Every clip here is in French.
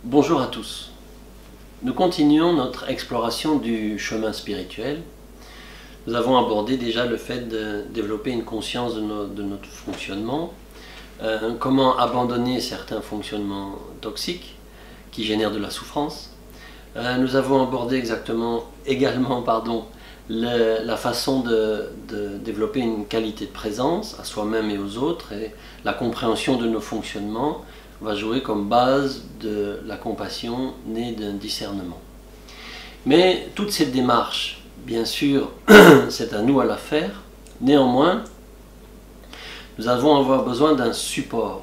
Bonjour à tous. Nous continuons notre exploration du chemin spirituel. Nous avons abordé déjà le fait de développer une conscience de notre fonctionnement, comment abandonner certains fonctionnements toxiques qui génèrent de la souffrance. Nous avons abordé également la façon de développer une qualité de présence à soi-même et aux autres, et la compréhension de nos fonctionnements va jouer comme base de la compassion née d'un discernement. Mais toute cette démarche, bien sûr, c'est à nous à la faire. Néanmoins, nous allons avoir besoin d'un support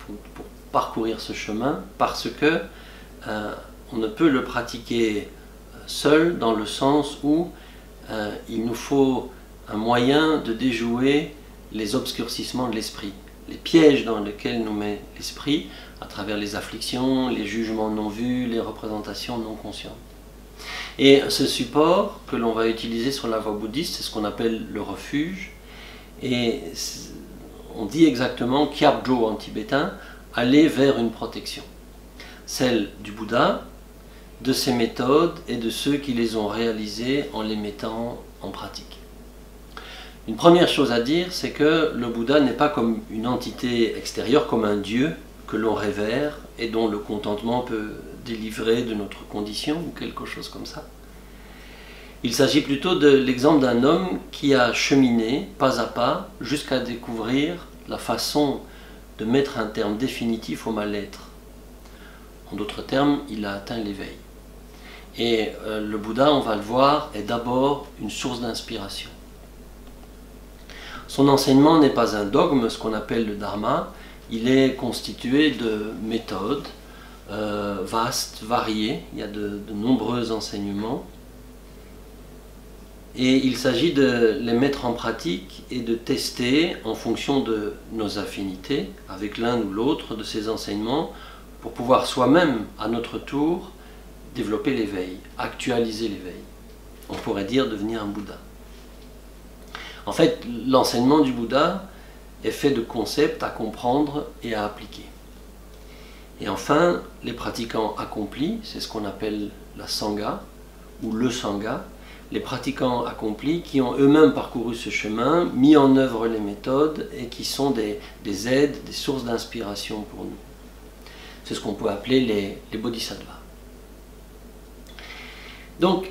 pour parcourir ce chemin, parce que on ne peut le pratiquer seul, dans le sens où il nous faut un moyen de déjouer les obscurcissements de l'esprit, les pièges dans lesquels nous met l'esprit à travers les afflictions, les jugements non vus, les représentations non conscientes. Et ce support que l'on va utiliser sur la voie bouddhiste, c'est ce qu'on appelle le refuge, et on dit exactement Kyabjo en tibétain, aller vers une protection, celle du Bouddha, de ses méthodes et de ceux qui les ont réalisées en les mettant en pratique. Une première chose à dire, c'est que le Bouddha n'est pas comme une entité extérieure, comme un dieu que l'on révère et dont le contentement peut délivrer de notre condition ou quelque chose comme ça. Il s'agit plutôt de l'exemple d'un homme qui a cheminé pas à pas jusqu'à découvrir la façon de mettre un terme définitif au mal-être. En d'autres termes, il a atteint l'éveil. Et le Bouddha, on va le voir, est d'abord une source d'inspiration. Son enseignement n'est pas un dogme, ce qu'on appelle le dharma. Il est constitué de méthodes vastes, variées. Il y a de nombreux enseignements. Et il s'agit de les mettre en pratique et de tester en fonction de nos affinités avec l'un ou l'autre de ces enseignements pour pouvoir soi-même, à notre tour, développer l'éveil, actualiser l'éveil. On pourrait dire devenir un Bouddha. En fait, l'enseignement du Bouddha est fait de concepts à comprendre et à appliquer. Et enfin, les pratiquants accomplis, c'est ce qu'on appelle la Sangha, ou le Sangha, les pratiquants accomplis qui ont eux-mêmes parcouru ce chemin, mis en œuvre les méthodes et qui sont des aides, des sources d'inspiration pour nous. C'est ce qu'on peut appeler les bodhisattvas. Donc,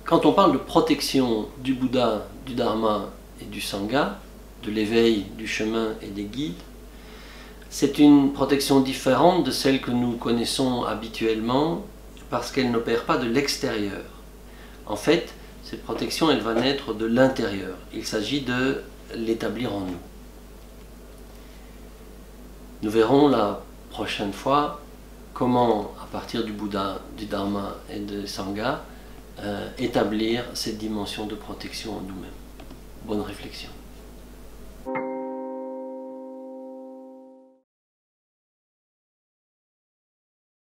quand on parle de protection du Bouddha, du Dharma et du Sangha, de l'éveil, du chemin et des guides, c'est une protection différente de celle que nous connaissons habituellement parce qu'elle n'opère pas de l'extérieur. En fait, cette protection, elle va naître de l'intérieur. Il s'agit de l'établir en nous. Nous verrons la prochaine fois comment, à partir du Bouddha, du Dharma et du Sangha, établir cette dimension de protection en nous-mêmes. Bonne réflexion.